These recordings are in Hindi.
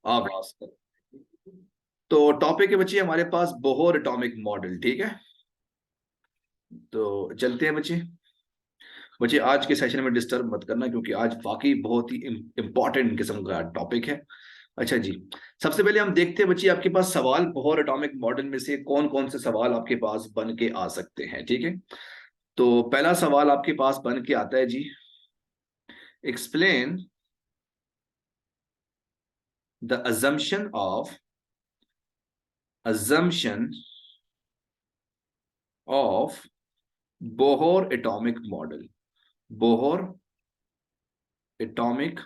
आगाज कर। तो टॉपिक है बच्चे हमारे पास बोहर एटॉमिक मॉडल। ठीक है, तो चलते हैं बच्चे। बच्चे आज के सेशन में डिस्टर्ब मत करना क्योंकि आज वाकई बहुत ही इंपॉर्टेंट किस्म का टॉपिक है। अच्छा जी, सबसे पहले हम देखते हैं बच्चे आपके पास सवाल बोहर एटॉमिक मॉडल में से कौन कौन से सवाल आपके पास बन के आ सकते हैं। ठीक है, तो पहला सवाल आपके पास बन के आता है जी, explain the assumption of Bohr atomic model. Bohr atomic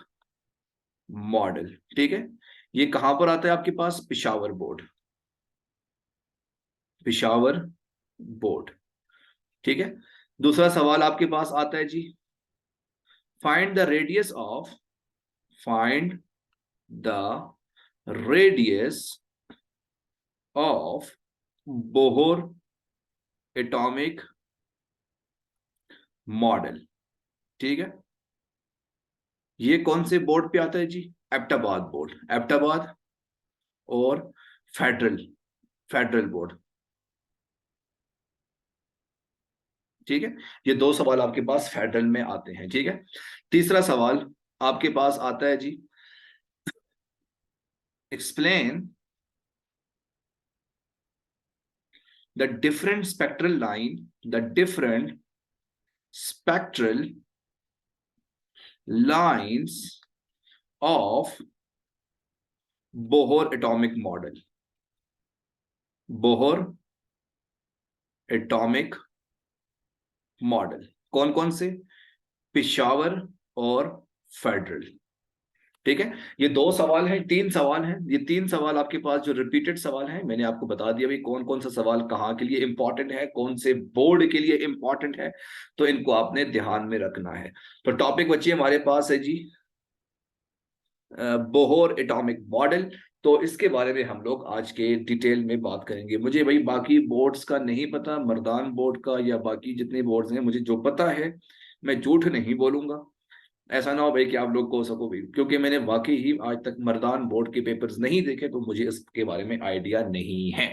model, ठीक है, ये कहां पर आता है आपके पास? Peshawar board, Peshawar board. ठीक है, दूसरा सवाल आपके पास आता है जी, find the radius of, find the radius of Bohr atomic model. ठीक है, ये कौन से बोर्ड पे आता है जी? एबटाबाद बोर्ड, एबटाबाद और फेडरल, फेडरल बोर्ड। ठीक है, ये दो सवाल आपके पास फेडरल में आते हैं। ठीक है, तीसरा सवाल आपके पास आता है जी, explain the different spectral line, the different spectral lines of Bohr atomic model. Bohr atomic model कौन कौन से? पिशावर और फेडरल। ठीक है, ये दो सवाल हैं, तीन सवाल हैं, ये तीन सवाल आपके पास जो रिपीटेड सवाल हैं, मैंने आपको बता दिया भाई कौन कौन सा सवाल कहाँ के लिए इंपॉर्टेंट है, कौन से बोर्ड के लिए इंपॉर्टेंट है, तो इनको आपने ध्यान में रखना है। तो टॉपिक बच्चे हमारे पास है जी बोहर एटॉमिक मॉडल। तो इसके बारे में हम लोग आज के डिटेल में बात करेंगे। मुझे भाई बाकी बोर्ड्स का नहीं पता, मर्दान बोर्ड का या बाकी जितने बोर्ड्स हैं, मुझे जो पता है मैं झूठ नहीं बोलूंगा। ऐसा ना हो भाई कि आप लोग को सको भी, क्योंकि मैंने वाकई ही आज तक मर्दान बोर्ड के पेपर्स नहीं देखे, तो मुझे इसके बारे में आइडिया नहीं है।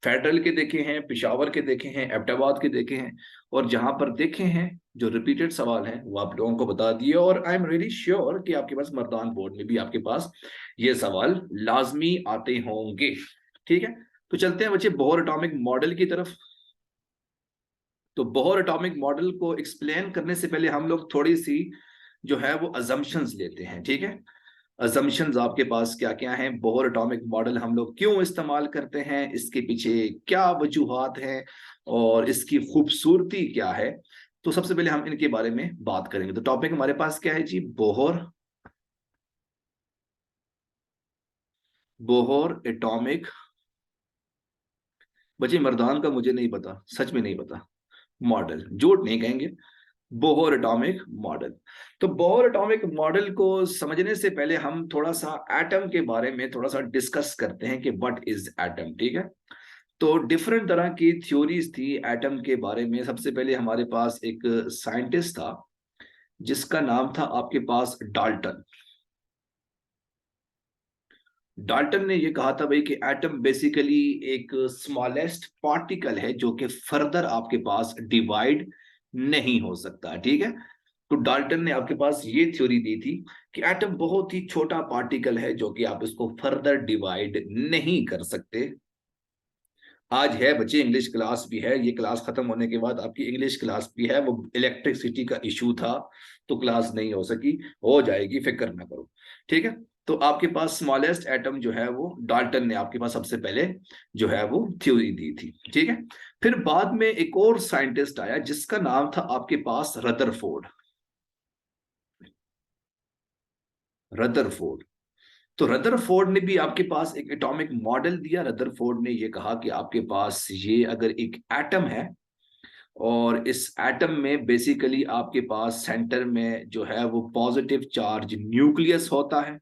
फेडरल के देखे हैं, पिशावर के देखे हैं, एबटाबाद के देखे हैं, और जहां पर देखे हैं जो रिपीटेड सवाल हैं वो आप लोगों को बता दिए। और आई एम रियली श्योर कि आपके पास मर्दान बोर्ड में भी आपके पास ये सवाल लाजमी आते होंगे। ठीक है, तो चलते हैं बच्चे बोहर एटॉमिक मॉडल की तरफ। तो बोहर एटॉमिक मॉडल को एक्सप्लेन करने से पहले हम लोग थोड़ी सी जो है वो अजम्पशंस लेते हैं। ठीक है, अजम्पशंस आपके पास क्या क्या हैं, बोहर एटॉमिक मॉडल हम लोग क्यों इस्तेमाल करते हैं, इसके पीछे क्या वजूहात हैं और इसकी खूबसूरती क्या है। तो सबसे पहले हम इनके बारे में बात करेंगे। तो टॉपिक हमारे पास क्या है जी? Bohr, Bohr atomic. बच्चे मर्दान का मुझे नहीं पता, सच में नहीं पता, मॉडल झूठ नहीं कहेंगे। Bohr atomic model. तो बोहर एटॉमिक मॉडल को समझने से पहले हम थोड़ा सा एटम के बारे में थोड़ा सा डिस्कस करते हैं कि व्हाट इज एटम। ठीक है, तो डिफरेंट तरह की थ्योरीज थी एटम के बारे में। सबसे पहले हमारे पास एक साइंटिस्ट था जिसका नाम था आपके पास डाल्टन। डाल्टन ने ये कहा था भाई कि एटम बेसिकली एक स्मॉलेस्ट पार्टिकल है जो कि फर्दर आपके पास डिवाइड नहीं हो सकता। ठीक है, तो डाल्टन ने आपके पास ये थ्योरी दी थी कि एटम बहुत ही छोटा पार्टिकल है जो कि आप इसको फर्दर डिवाइड नहीं कर सकते। आज है बच्चे, इंग्लिश क्लास भी है, ये क्लास खत्म होने के बाद आपकी इंग्लिश क्लास भी है। वो इलेक्ट्रिसिटी का इशू था तो क्लास नहीं हो सकी, हो जाएगी, फिक्र ना करो। ठीक है, तो आपके पास स्मॉलेस्ट एटम जो है वो डाल्टन ने आपके पास सबसे पहले जो है वो थ्योरी दी थी। ठीक है, फिर बाद में एक और साइंटिस्ट आया जिसका नाम था आपके पास रदरफोर्ड, रदरफोर्ड। तो रदरफोर्ड ने भी आपके पास एक एटॉमिक मॉडल दिया। रदरफोर्ड ने ये कहा कि आपके पास ये अगर एक एटम है और इस एटम में बेसिकली आपके पास सेंटर में जो है वो पॉजिटिव चार्ज न्यूक्लियस होता है।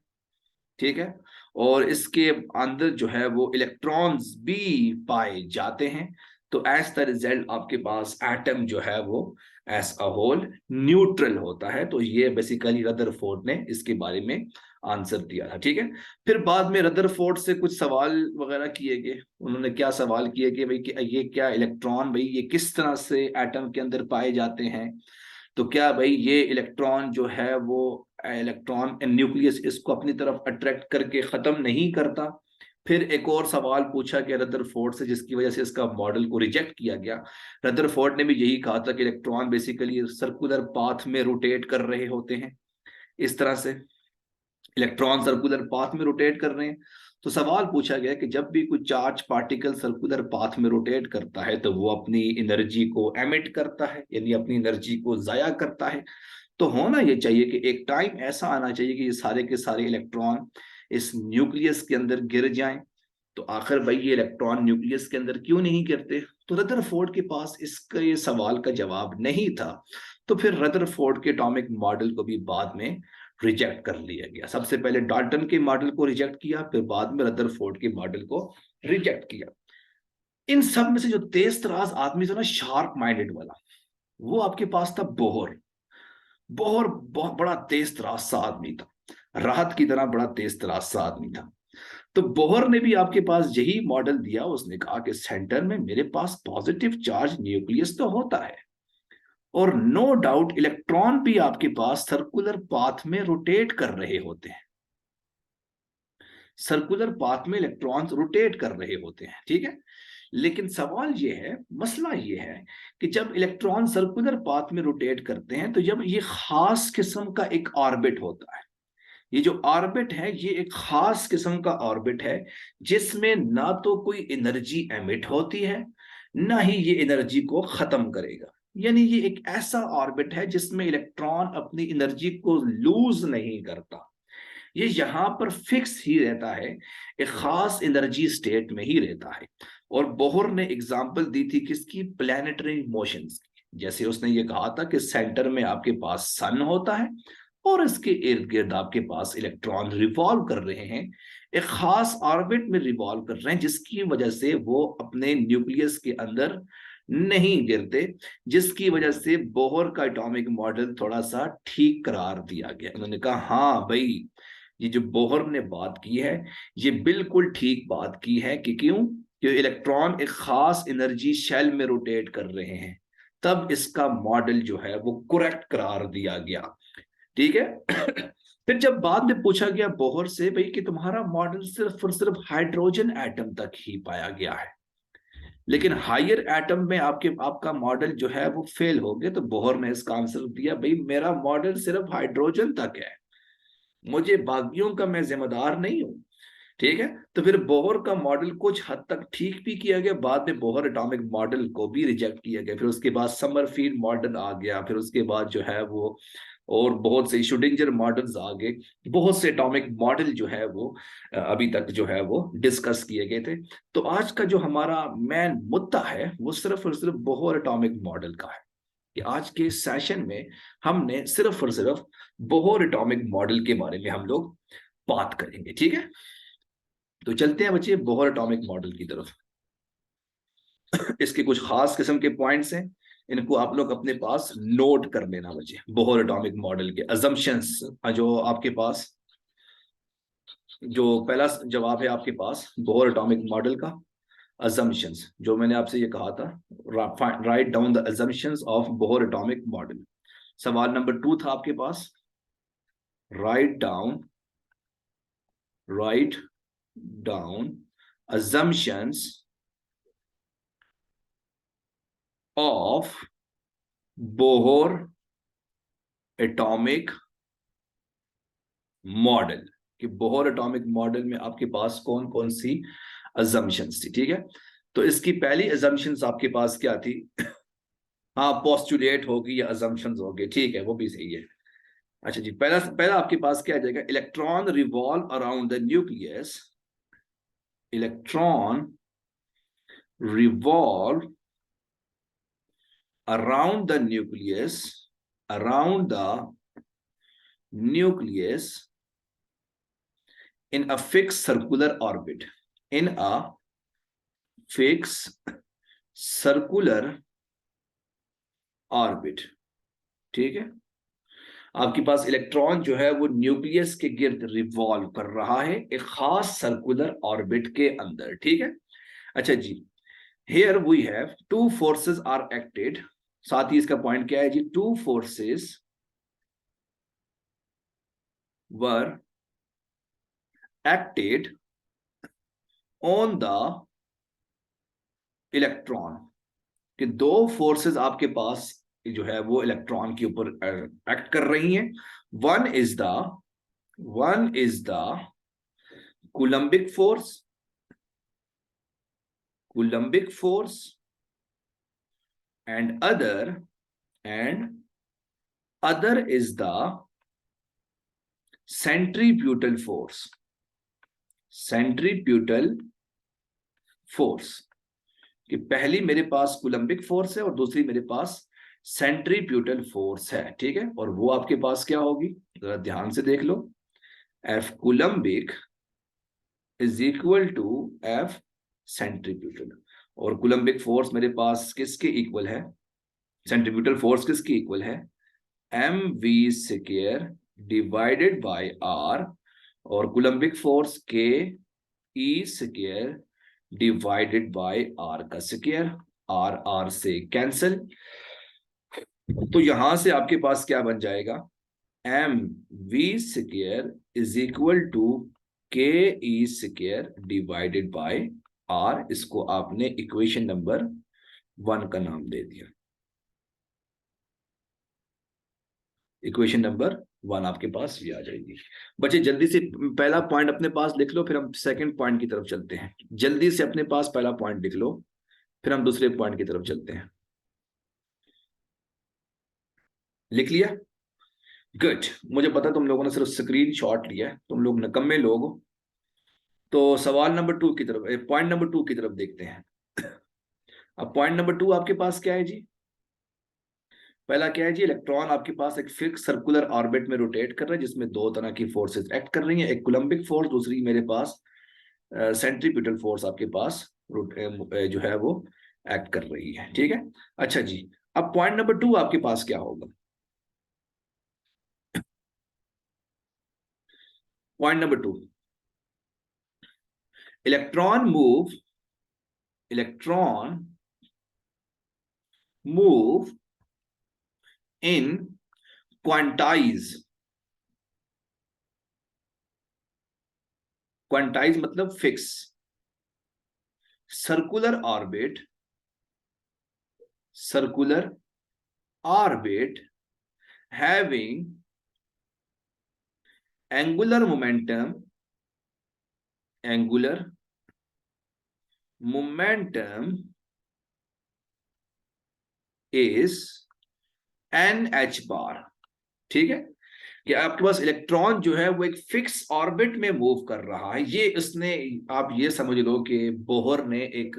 ठीक है, और इसके अंदर जो है वो इलेक्ट्रॉन्स भी पाए जाते हैं। तो एज द रिजल्ट आपके पास एटम जो है वो एज अ होल न्यूट्रल होता है। तो ये बेसिकली रदरफोर्ड ने इसके बारे में आंसर दिया था, ठीक है। फिर बाद में रदरफोर्ड से कुछ सवाल वगैरह किए गए। उन्होंने क्या सवाल किए कि भाई ये क्या इलेक्ट्रॉन, भाई ये किस तरह से एटम के अंदर पाए जाते हैं, तो क्या भाई ये इलेक्ट्रॉन जो है वो इलेक्ट्रॉन न्यूक्लियस इसको अपनी तरफ अट्रैक्ट करके खत्म नहीं करता। फिर एक और सवाल पूछा गया रदरफोर्ड से, जिसकी वजह से इसका मॉडल को रिजेक्ट किया गया। रदरफोर्ड ने भी यही कहा था कि इलेक्ट्रॉन बेसिकली सर्कुलर पाथ में रोटेट कर रहे होते हैं, इस तरह से इलेक्ट्रॉन सर्कुलर पाथ में रोटेट कर रहे हैं। तो सवाल पूछा गया कि जब भी कोई चार्ज पार्टिकल सर्कुलर पाथ में रोटेट करता है तो वो अपनी एनर्जी को एमिट करता है, यानी अपनी एनर्जी को जाया करता है। तो होना ये चाहिए कि एक टाइम ऐसा आना चाहिए कि ये सारे के सारे इलेक्ट्रॉन इस न्यूक्लियस के अंदर गिर जाएं। तो आखिर भाई ये इलेक्ट्रॉन न्यूक्लियस के अंदर क्यों नहीं गिरते? तो रदरफोर्ड के पास इसका ये सवाल का जवाब नहीं था। तो फिर रदरफोर्ड के एटॉमिक मॉडल को भी बाद में रिजेक्ट कर लिया गया। सबसे पहले डाल्टन के मॉडल को रिजेक्ट किया, फिर बाद में रदरफोर्ड के मॉडल को रिजेक्ट किया। इन सब में से जो तेज तराज आदमी था ना, शार्प माइंडेड वाला, वो आपके पास था बोहर। बोहर बहुत बड़ा तेज तराज सा आदमी था, राहत की तरह बड़ा तेज तराज सा आदमी था। तो बोहर ने भी आपके पास यही मॉडल दिया। उसने कहा कि सेंटर में मेरे पास पॉजिटिव चार्ज न्यूक्लियस तो होता है, और नो डाउट इलेक्ट्रॉन भी आपके पास सर्कुलर पाथ में रोटेट कर रहे होते हैं। सर्कुलर पाथ में इलेक्ट्रॉन्स रोटेट कर रहे होते हैं, ठीक है। लेकिन सवाल ये है, मसला ये है कि जब इलेक्ट्रॉन सर्कुलर पाथ में रोटेट करते हैं तो जब ये खास किस्म का एक ऑर्बिट होता है, ये जो ऑर्बिट है ये एक खास किस्म का ऑर्बिट है, जिसमें ना तो कोई एनर्जी एमिट होती है, ना ही ये एनर्जी को खत्म करेगा। यानी ये एक ऐसा ऑर्बिट है जिसमें इलेक्ट्रॉन अपनी एनर्जी को लूज नहीं करता, ये यहां पर फिक्स ही रहता है, एक खास एनर्जी स्टेट में ही रहता है। और बोहर ने एग्जांपल दी थी किसकी? प्लैनेटरी मोशंस की। जैसे उसने ये कहा था कि सेंटर में आपके पास सन होता है और इसके इर्द गिर्द आपके पास इलेक्ट्रॉन रिवॉल्व कर रहे हैं, एक खास ऑर्बिट में रिवॉल्व कर रहे हैं, जिसकी वजह से वो अपने न्यूक्लियस के अंदर नहीं गिरते, जिसकी वजह से बोहर का एटॉमिक मॉडल थोड़ा सा ठीक करार दिया गया। उन्होंने कहा हाँ भाई, ये जो बोहर ने बात की है ये बिल्कुल ठीक बात की है। कि क्यों? कि इलेक्ट्रॉन एक खास एनर्जी शेल में रोटेट कर रहे हैं, तब इसका मॉडल जो है वो करेक्ट करार दिया गया, ठीक है। फिर जब बाद में पूछा गया बोहर से भाई कि तुम्हारा मॉडल सिर्फ और सिर्फ हाइड्रोजन एटम तक ही पाया गया है, लेकिन हायर एटम में आपका मॉडल जो है वो फेल हो गया, तो बोहर ने इसका आंसर दिया भाई मेरा मॉडल सिर्फ हाइड्रोजन तक है, मुझे बाकियों का मैं जिम्मेदार नहीं हूं, ठीक है। तो फिर बोहर का मॉडल कुछ हद तक ठीक भी किया गया, बाद में बोहर एटॉमिक मॉडल को भी रिजेक्ट किया गया। फिर उसके बाद समरफील्ड मॉडल आ गया, फिर उसके बाद जो है वो और बहुत से शुडिंगर मॉडल्स आ गए, बहुत से एटॉमिक मॉडल जो है वो अभी तक जो है वो डिस्कस किए गए थे। तो आज का जो हमारा मेन मुद्दा है वो सिर्फ और सिर्फ बोहर एटॉमिक मॉडल का है, कि आज के सेशन में हमने सिर्फ और सिर्फ बोहर एटॉमिक मॉडल के बारे में हम लोग बात करेंगे, ठीक है। तो चलते हैं बच्चे बोहर एटॉमिक मॉडल की तरफ। इसके कुछ खास किस्म के पॉइंट्स हैं, इनको आप लोग अपने पास नोट कर लेना बच्चे। बोहर एटॉमिक मॉडल के अजम्पशंस जो आपके पास, जो पहला जवाब है आपके पास बोहर एटॉमिक मॉडल का, assumptions, जो मैंने आपसे ये कहा था, write down the assumptions of Bohr atomic model. सवाल नंबर 2 था आपके पास, write down assumptions of Bohr atomic model, कि बोहर एटॉमिक मॉडल में आपके पास कौन कौन सी assumptions थी, ठीक है। तो इसकी पहली assumptions आपके पास क्या थी? हाँ, पोस्टुलेट होगी या assumptions होगी, ठीक है, वो भी सही है। अच्छा जी, पहला पहला आपके पास क्या आ जाएगा? Electron revolve around the nucleus, electron revolve around the nucleus, around the nucleus in a fixed circular orbit, in a fixed circular orbit, ठीक है, आपके पास इलेक्ट्रॉन जो है वो न्यूक्लियस के गिर्द रिवॉल्व कर रहा है एक खास सर्कुलर ऑर्बिट के अंदर। ठीक है, अच्छा जी, here we have two forces are acted. साथ ही इसका पॉइंट क्या है जी, two forces were acted on the electron, कि दो फोर्सेस आपके पास जो है वो इलेक्ट्रॉन के ऊपर एक्ट कर रही हैं। One is the one is the coulombic force, coulombic force, and other is the centripetal force, centripetal force, कि पहली मेरे पास कूलम्बिक फोर्स है और दूसरी मेरे पास सेंट्रीप्यूटल फोर्स है। ठीक है, और वो आपके पास क्या होगी, जरा ध्यान से देख लो, F coulombic is equal to F centripetal. और कूलम्बिक फोर्स मेरे पास किसके इक्वल है, सेंट्रीप्यूटल फोर्स किसके इक्वल है, M V square divided by R, और coulombic force K E square divided by R का स्क्वायर, आर आर से कैंसिल। तो यहां से आपके पास क्या बन जाएगा, M V square is equal to K E square divided by R. इसको आपने इक्वेशन नंबर 1 का नाम दे दिया। इक्वेशन नंबर 1 आपके पास ये आ जाएगी। बच्चे जल्दी से पहला पॉइंट अपने पास लिख लो, फिर हम सेकंड पॉइंट की तरफ चलते हैं। जल्दी से अपने पास पहला पॉइंट लिख लो, फिर हम दूसरे पॉइंट की तरफ चलते हैं। लिख लिया, गुड। मुझे पता तुम लोगों ने सिर्फ स्क्रीन शॉट लिया है, तुम लोग निकम्मे लोग हो। तो सवाल नंबर 2 की तरफ, पॉइंट नंबर 2 की तरफ देखते हैं। अब पॉइंट नंबर 2 आपके पास क्या है जी, पहला क्या है जी, इलेक्ट्रॉन आपके पास एक फिक्स सर्कुलर ऑर्बिट में रोटेट कर रहा है जिसमें दो तरह की फोर्सेस एक्ट कर रही हैं, एक कूलम्बिक फोर्स, दूसरी मेरे पास सेंट्रीपिटल फोर्स आपके पास जो है वो एक्ट कर रही है। ठीक है, अच्छा जी, अब पॉइंट नंबर 2 आपके पास क्या होगा, point number 2, electron move, electron move in quantize, quantize मतलब fix circular orbit, circular orbit having angular momentum, angular momentum is N H bar. ठीक है, कि आपके पास इलेक्ट्रॉन जो है वो एक फिक्स ऑर्बिट में मूव कर रहा है। ये इसने, आप ये समझ लो कि बोहर ने एक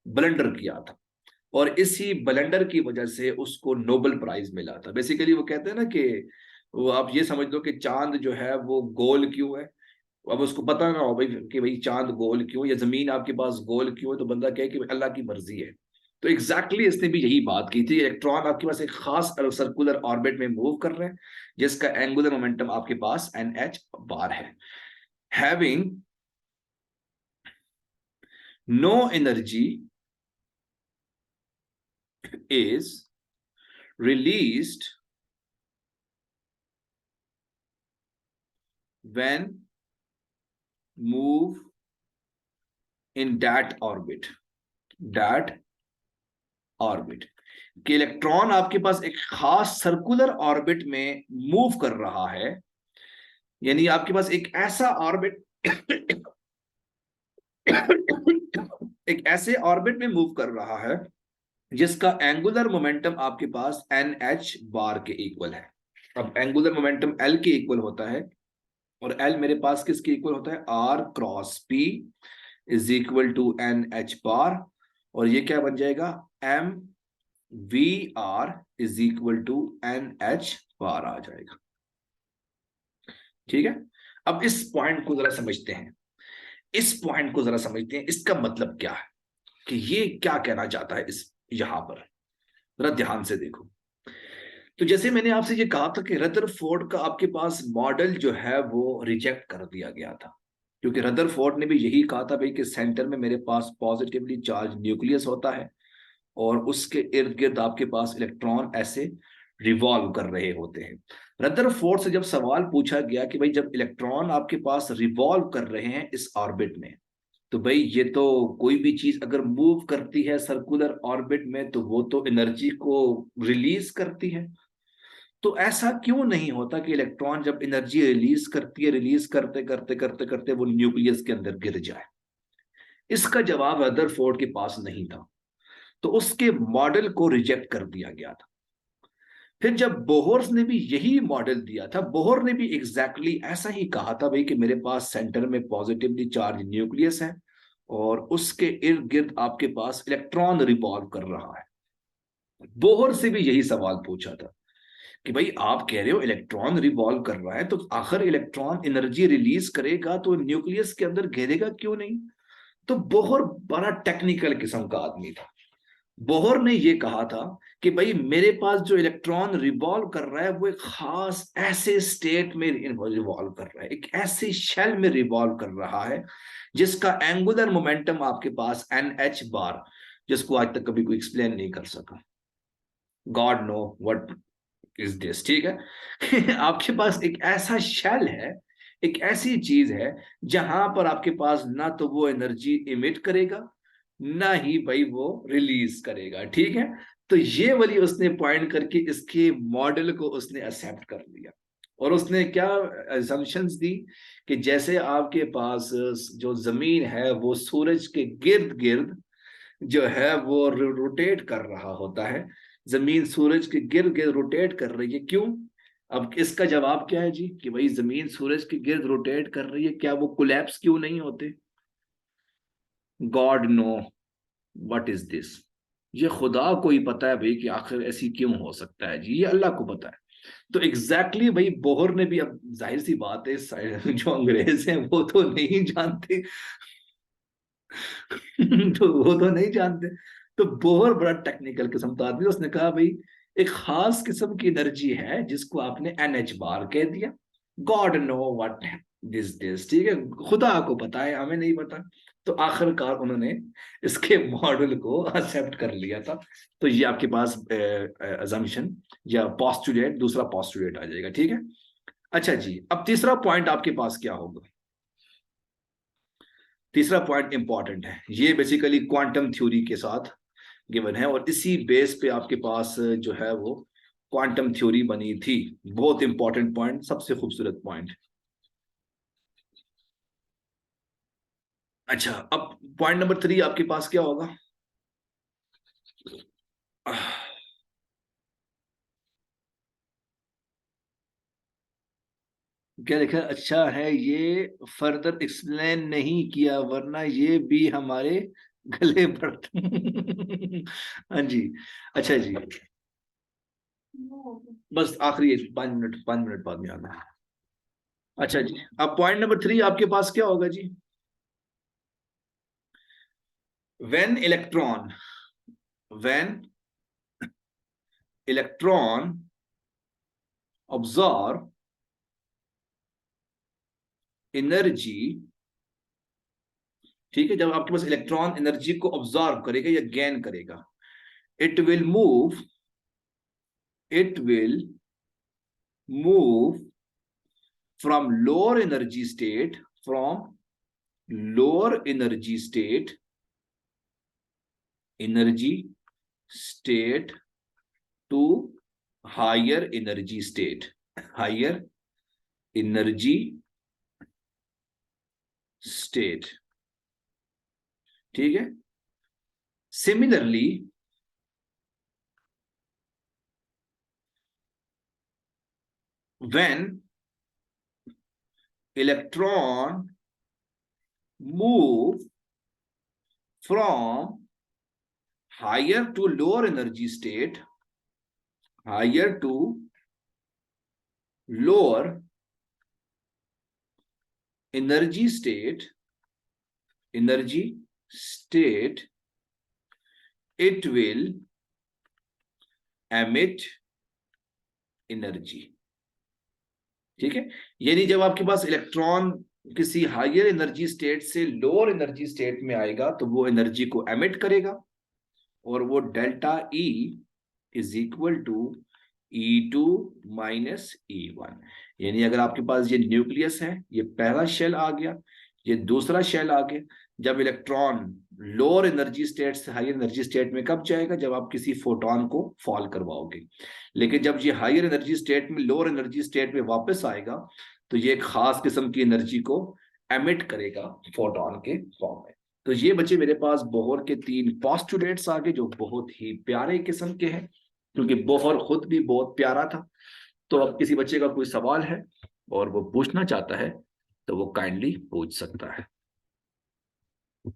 ब्लंडर किया था और इसी ब्लंडर की वजह से उसको नोबेल प्राइज मिला था। बेसिकली वो कहते हैं ना कि वो, आप ये समझ लो कि चांद जो है वो गोल क्यों है। अब उसको पता ना हो भाई कि भाई चांद गोल क्यों, या जमीन आपके पास गोल क्यों है, तो बंदा कहे कि अल्लाह की मर्जी है। तो एग्जैक्टली इसने भी यही बात की थी, इलेक्ट्रॉन आपके पास एक खास सर्कुलर ऑर्बिट में मूव कर रहे हैं जिसका एंगुलर मोमेंटम आपके पास एन एच बार है, having no energy is released when move in that orbit, that orbit, कि इलेक्ट्रॉन आपके पास एक खास सर्कुलर ऑर्बिट में मूव कर रहा है, यानी आपके पास एक ऐसा ऑर्बिट एक ऐसे ऑर्बिट में मूव कर रहा है जिसका एंगुलर मोमेंटम आपके पास एन एच बार के इक्वल है। अब एंगुलर मोमेंटम एल के इक्वल होता है, और एल मेरे पास किसके इक्वल होता है, R cross P is equal to N H bar, और ये क्या बन जाएगा, M V R is equal to N H bar आ जाएगा। ठीक है, अब इस पॉइंट को जरा समझते हैं, इस पॉइंट को जरा समझते हैं, इसका मतलब क्या है, कि ये क्या कहना चाहता है इस यहां पर, जरा ध्यान से देखो। तो जैसे मैंने आपसे ये कहा था कि रदरफोर्ड का आपके पास मॉडल जो है वो रिजेक्ट कर दिया गया था, क्योंकि रदरफोर्ड ने भी यही कहा था भाई कि सेंटर में मेरे पास पॉजिटिवली चार्ज न्यूक्लियस होता है और उसके इर्द गिर्द आपके पास इलेक्ट्रॉन ऐसे रिवॉल्व कर रहे होते हैं। रदरफोर्ड से जब सवाल पूछा गया कि भाई जब इलेक्ट्रॉन आपके पास रिवॉल्व कर रहे हैं इस ऑर्बिट में, तो भाई ये तो कोई भी चीज अगर मूव करती है सर्कुलर ऑर्बिट में तो वो तो एनर्जी को रिलीज करती है, तो ऐसा क्यों नहीं होता कि इलेक्ट्रॉन जब एनर्जी रिलीज करती है, रिलीज करते करते करते करते वो न्यूक्लियस के अंदर गिर जाए? इसका जवाब रदरफोर्ड के पास नहीं था, तो उसके मॉडल को रिजेक्ट कर दिया गया था। फिर जब बोहर्स ने भी यही मॉडल दिया था, बोहर ने भी एग्जैक्टली ऐसा ही कहा था भाई कि मेरे पास सेंटर में पॉजिटिवली चार्ज न्यूक्लियस है और उसके इर्द गिर्द आपके पास इलेक्ट्रॉन रिवॉल्व कर रहा है। बोहर से भी यही सवाल पूछा था कि भाई आप कह रहे हो इलेक्ट्रॉन रिवॉल्व कर रहा है, तो आखिर इलेक्ट्रॉन एनर्जी रिलीज करेगा तो न्यूक्लियस के अंदर घेरेगा क्यों नहीं? तो बोहर बड़ा टेक्निकल किस्म का आदमी था। बोहर ने यह कहा था कि भाई मेरे पास जो इलेक्ट्रॉन रिवॉल्व कर रहा है वो एक खास ऐसे स्टेट में रिवॉल्व कर रहा है, एक ऐसे शेल में रिवॉल्व कर रहा है जिसका एंगुलर मोमेंटम आपके पास एन एच बार, जिसको आज तक कभी कोई एक्सप्लेन नहीं कर सका। God know what is this, ठीक है? कि आपके पास एक ऐसा शेल है, एक ऐसी चीज है जहां पर आपके पास ना तो वो एनर्जी इमिट करेगा ना ही भाई वो रिलीज करेगा, ठीक है? तो ये वाली उसने पॉइंट करके इसके मॉडल को उसने एक्सेप्ट कर लिया। और उसने क्या असम्पशंस दी कि जैसे आपके पास जो जमीन है वो सूरज के गिर्द गिर्द जो है वो रोटेट कर रहा होता है, जमीन सूरज के गिर्द गिर्द रोटेट कर रही है, क्यों? अब इसका जवाब क्या है जी कि भाई जमीन सूरज के गिर्द रोटेट कर रही है, क्या वो कोलैप्स क्यों नहीं होते? God know what is this. ये खुदा को ही पता है भाई कि आखिर ऐसी क्यों हो सकता है जी, ये अल्लाह को पता है। तो एग्जैक्टली भाई बोहर ने भी, अब जाहिर सी बात है जो अंग्रेज हैं वो तो नहीं जानते तो वो तो नहीं जानते। तो बोहर बड़ा टेक्निकल किस्म का आदमी, उसने कहा भाई एक खास किस्म की एनर्जी है जिसको आपने एन एच बार कह दिया। गॉड नो व्हाट दिस, ठीक है, खुदा को पता है, हमें नहीं पता। तो आखिरकार उन्होंने इसके मॉडल को एक्सेप्ट कर लिया था। तो ये आपके पास अजम्पशन या पोस्टुलेट, दूसरा पोस्टुलेट आ जाएगा, ठीक है? अच्छा जी, अब तीसरा पॉइंट आपके पास क्या होगा? तीसरा पॉइंट इंपॉर्टेंट है, ये बेसिकली क्वांटम थ्योरी के साथ गिवन है और इसी बेस पे आपके पास जो है वो क्वांटम थ्योरी बनी थी। बहुत इंपॉर्टेंट पॉइंट, सबसे खूबसूरत पॉइंट। अच्छा, अब पॉइंट नंबर 3 आपके पास क्या होगा? क्या लिखा है? अच्छा है ये फर्दर एक्सप्लेन नहीं किया वरना ये भी हमारे गले पड़ते हाँ जी। अच्छा जी, बस आखिरी 5 मिनट, 5 मिनट बाद में आना है। अच्छा जी, अब पॉइंट नंबर 3 आपके पास क्या होगा जी? when electron when electron absorb energy, ठीक है, जब आपके पास इलेक्ट्रॉन एनर्जी को ऑब्जॉर्व करेगा या गेन करेगा, it will move it will move from lower energy state from lower energy state to higher energy state, higher energy state, ठीक है? Similarly when electron move from higher to lower energy state, higher to lower energy state, energy state, it will emit energy. ठीक है, यानी जब आपके पास इलेक्ट्रॉन किसी हायर एनर्जी स्टेट से लोअर एनर्जी स्टेट में आएगा तो वो एनर्जी को एमिट करेगा, और वो delta E is equal to E2 minus E1। यानी अगर आपके पास ये न्यूक्लियस है, ये पहला शेल आ गया, ये दूसरा शेल आ गया। जब इलेक्ट्रॉन लोअर एनर्जी स्टेट से हायर एनर्जी स्टेट में कब जाएगा? जब आप किसी फोटोन को फॉल करवाओगे। लेकिन जब ये हायर एनर्जी स्टेट में लोअर एनर्जी स्टेट में वापस आएगा तो ये एक खास किस्म की एनर्जी को एमिट करेगा फोटोन के फॉर्म में। तो ये बच्चे मेरे पास बोहर के 3 पोस्टुलेट्स आ गए जो बहुत ही प्यारे किस्म के हैं, क्योंकि बोहर खुद भी बहुत प्यारा था। तो अब किसी बच्चे का कोई सवाल है और वो पूछना चाहता है तो वो काइंडली पूछ सकता है।